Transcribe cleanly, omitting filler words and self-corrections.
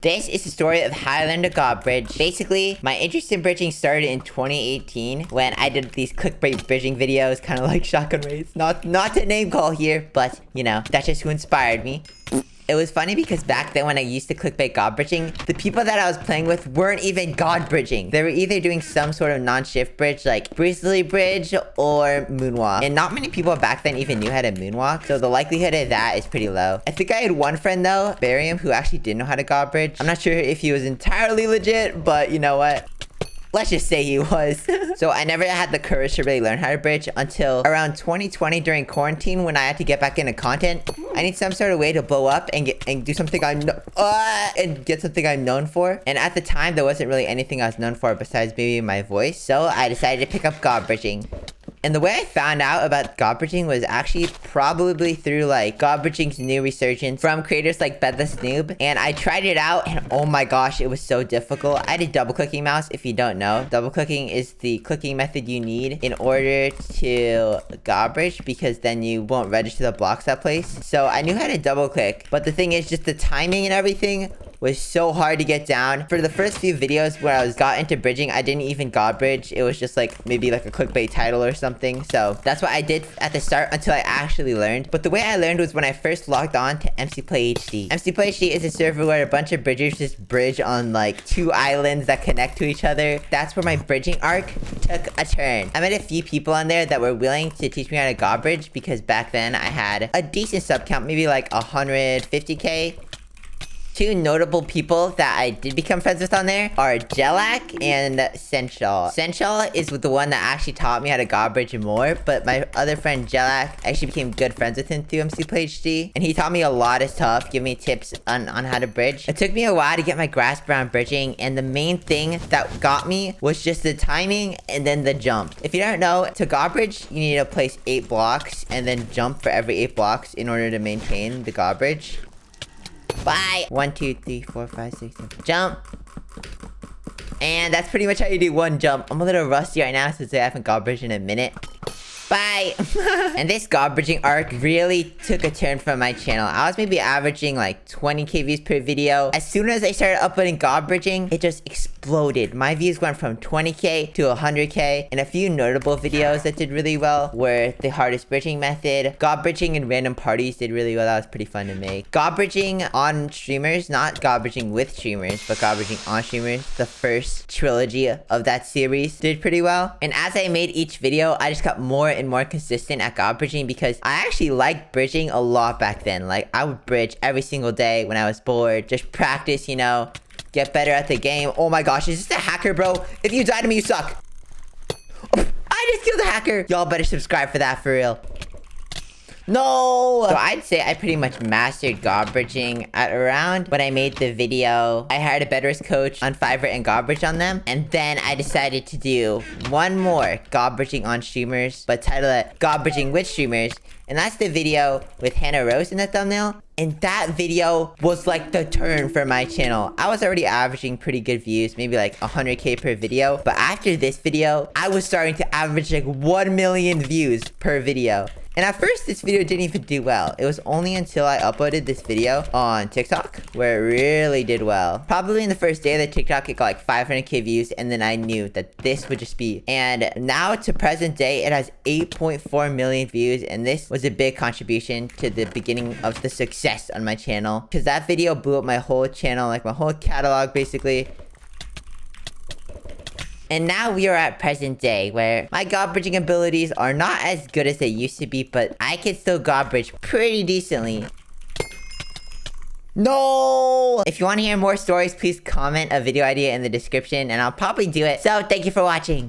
This is the story of how I learned to God bridge. Basically, my interest in bridging started in 2018 when I did these clickbait bridging videos, kind of like Shotgun Raids. Not to name call here, but you know, that's just who inspired me. It was funny because back then when I used to clickbait God bridging, the people that I was playing with weren't even God bridging. They were either doing some sort of non-shift bridge like Breezily Bridge or Moonwalk. And not many people back then even knew how to Moonwalk, so the likelihood of that is pretty low. I think I had one friend though, Barium, who actually did know how to God bridge. I'm not sure if he was entirely legit, but you know what? Let's just say he was. So I never had the courage to really learn how to bridge until around 2020 during quarantine when I had to get back into content. I need some sort of way to blow up and do something and get something I'm known for. And at the time, there wasn't really anything I was known for besides maybe my voice. So I decided to pick up God bridging. And the way I found out about God bridging was actually probably through like God bridging's new resurgence from creators like BedTheSnoob. And I tried it out and oh my gosh, it was so difficult. I had a double clicking mouse if you don't know. Double clicking is the clicking method you need in order to God bridge because then you won't register the blocks that place. So I knew how to double click, but the thing is just the timing and everything was so hard to get down. For the first few videos where I got into bridging, I didn't even God bridge. It was just like maybe like a clickbait title or something. So that's what I did at the start until I actually learned. But the way I learned was when I first logged on to MC Play HD. MC Play HD is a server where a bunch of bridgers just bridge on like 2 islands that connect to each other. That's where my bridging arc took a turn. I met a few people on there that were willing to teach me how to God bridge because back then I had a decent sub count, maybe like 150k. Two notable people that I did become friends with on there are Jelak and Senshal. Senshal is the one that actually taught me how to God bridge more, but my other friend Jelak actually became good friends with him through MC Play HD, and he taught me a lot of stuff, giving me tips on how to bridge. It took me a while to get my grasp around bridging, and the main thing that got me was just the timing and then the jump. If you don't know, to God bridge, you need to place 8 blocks and then jump for every 8 blocks in order to maintain the God bridge. Bye. 1, 2, 3, 4, 5, 6, 7. Jump. And that's pretty much how you do one jump. I'm a little rusty right now since I haven't God bridged in a minute. Bye. And this God bridging arc really took a turn from my channel. I was maybe averaging like 20k views per video. As soon as I started uploading God bridging, it just exploded. My views went from 20k to 100k. And a few notable videos that did really well were the hardest bridging method. God bridging in random parties did really well. That was pretty fun to make. God bridging on streamers, not God bridging with streamers, but God bridging on streamers. The first trilogy of that series did pretty well. And as I made each video, I just got more and more consistent at God bridging because I actually liked bridging a lot back then. Like I would bridge every single day when I was bored, just practice, you know, get better at the game. Oh my gosh, is this a hacker, bro? If you die to me, you suck. Oh, I just killed a hacker. Y'all better subscribe for that for real. No! So I'd say I pretty much mastered God bridging at around when I made the video. I hired a Bedwars coach on Fiverr and God bridged on them. And then I decided to do one more God bridging on streamers, but title it God bridging with streamers. And that's the video with Hannah Rose in the thumbnail. And that video was like the turn for my channel. I was already averaging pretty good views, maybe like 100k per video. But after this video, I was starting to average like 1 million views per video. And at first, this video didn't even do well. It was only until I uploaded this video on TikTok where it really did well. Probably in the first day of the TikTok, it got like 500k views, and then I knew that this would just be. And now to present day, it has 8.4 million views, and this was a big contribution to the beginning of the success on my channel. Because that video blew up my whole channel, like my whole catalog basically. And now we are at present day, where my God bridging abilities are not as good as they used to be, but I can still God bridge pretty decently. No! If you want to hear more stories, please comment a video idea in the description, and I'll probably do it. So, thank you for watching.